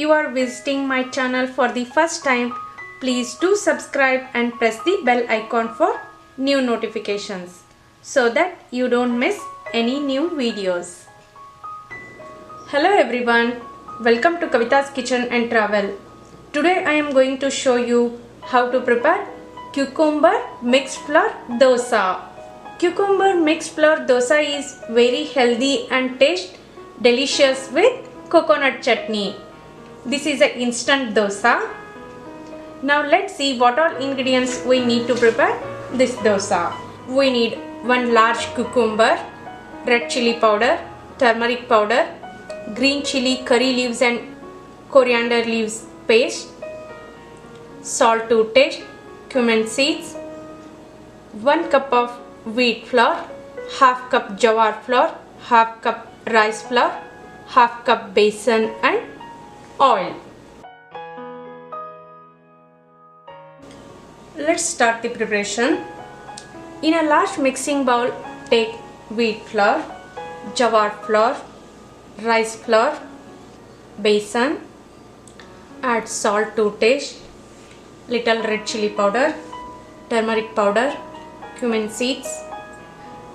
you are visiting my channel for the first time, please do subscribe and press the bell icon for new notifications so that you don't miss any new videos. Hello everyone, welcome to Kavita's Kitchen and Travel. Today I am going to show you how to prepare cucumber mixed flour dosa. Cucumber mixed flour dosa is very healthy and tastes delicious with coconut chutney. This is an instant dosa. Now let's see what all ingredients we need to prepare this dosa. We need 1 large cucumber, red chili powder, turmeric powder, green chili curry leaves and coriander leaves paste, salt to taste, cumin seeds, 1 cup of wheat flour, half cup jawar flour, half cup rice flour, half cup besan and oil. Let's start the preparation. In a large mixing bowl, take wheat flour, jawar flour, rice flour, besan, add salt to taste, little red chili powder, turmeric powder, cumin seeds,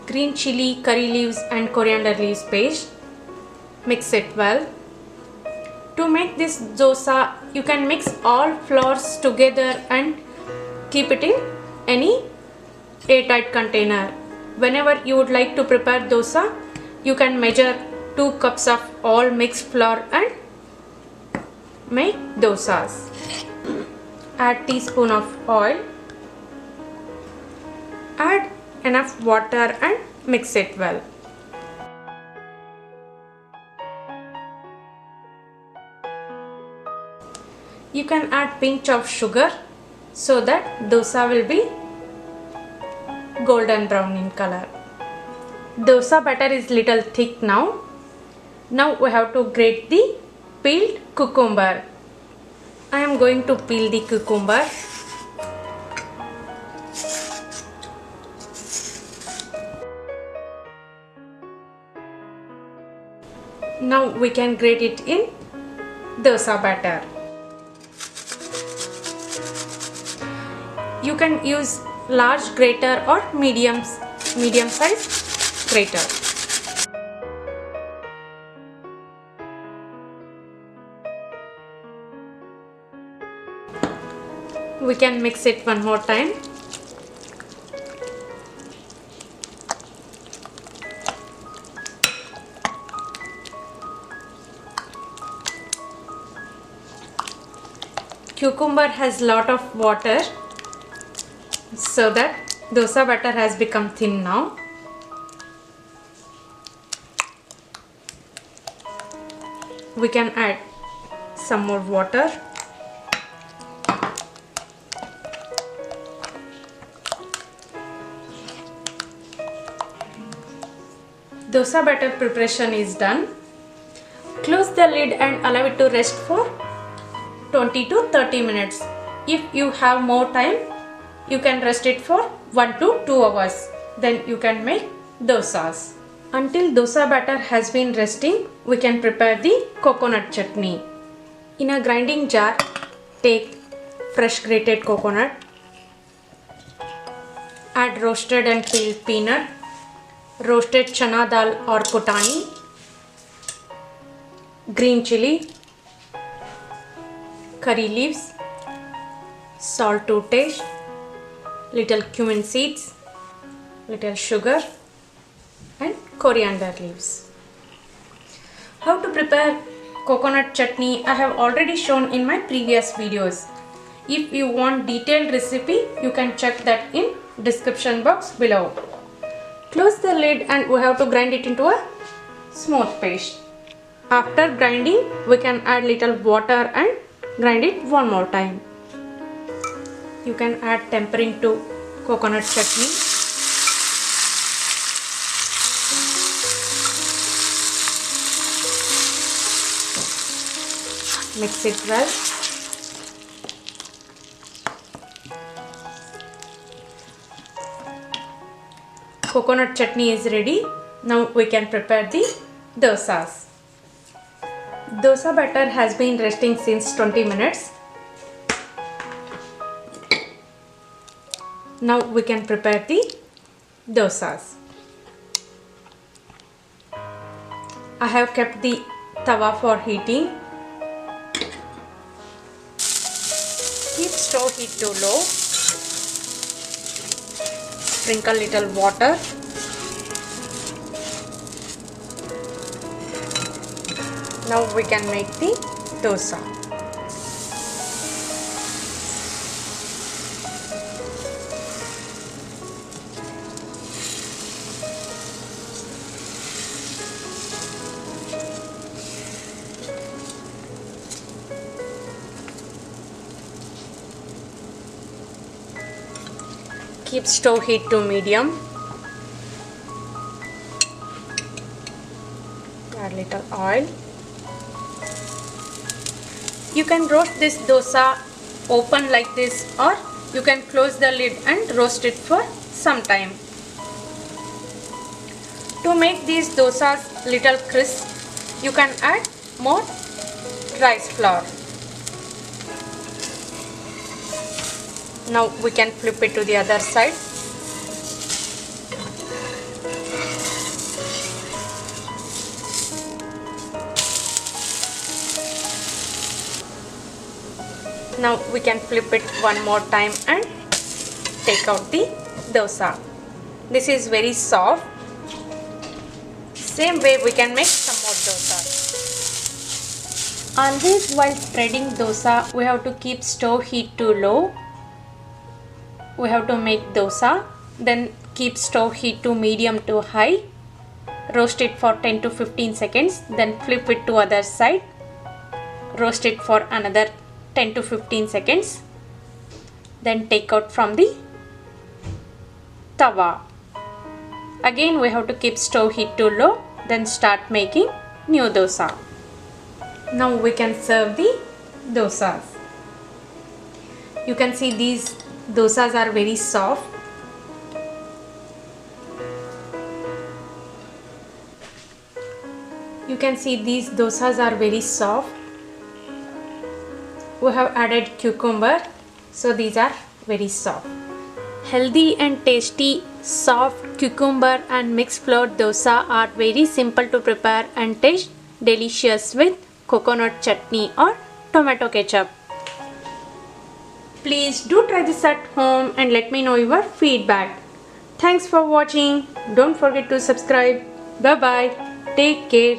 green chili curry leaves and coriander leaves paste. Mix it well. To make this dosa, you can mix all flours together and keep it in any airtight container. Whenever you would like to prepare dosa, you can measure 2 cups of all mixed flour and make dosas. Add teaspoon of oil. Add enough water and mix it well. You can add pinch of sugar so that dosa will be golden brown in color. Dosa batter is little thick now. Now we have to grate the peeled cucumber. I am going to peel the cucumber. Now we can grate it in dosa batter. You can use large grater or medium size grater. We can mix it one more time. Cucumber has lot of water, so that dosa batter has become thin now. We can add some more water. Dosa batter preparation is done. Close the lid and allow it to rest for 20 to 30 minutes. If you have more time, you can rest it for 1 to 2 hours. Then you can make dosas. Until dosa batter has been resting, we can prepare the coconut chutney. In a grinding jar, take fresh grated coconut. Add roasted and peeled peanut, roasted chana dal or kotani, green chili, curry leaves, salt to taste, little cumin seeds, little sugar and coriander leaves. How to prepare coconut chutney I have already shown in my previous videos. If you want detailed recipe, you can check that in description box below. Close the lid and we have to grind it into a smooth paste. After grinding, we can add little water and grind it one more time. You can add tempering to coconut chutney. Mix it well. Coconut chutney is ready. Now we can prepare the dosas. Dosa batter has been resting since 20 minutes. Now we can prepare the dosas. I have kept the tawa for heating. Keep stove heat to low. Sprinkle little water. Now we can make the dosa. Keep stove heat to medium. Add little oil. You can roast this dosa open like this, or you can close the lid and roast it for some time. To make these dosas little crisp, you can add more rice flour. Now we can flip it to the other side. Now we can flip it one more time and take out the dosa. This is very soft. Same way we can make some more dosas. Always while spreading dosa, we have to keep stove heat to low. We have to make dosa, then keep stove heat to medium to high. Roast it for 10 to 15 seconds, then flip it to other side. Roast it for another 10 to 15 seconds. Then take out from the tawa. Again we have to keep stove heat to low, then start making new dosa. Now we can serve the dosas. You can see these dosas are very soft. You can see these dosas are very soft. We have added cucumber, so these are very soft. Healthy and tasty soft cucumber and mixed flour dosa are very simple to prepare and taste delicious with coconut chutney or tomato ketchup. Please do try this at home and let me know your feedback. Thanks for watching. Don't forget to subscribe. Bye bye. Take care.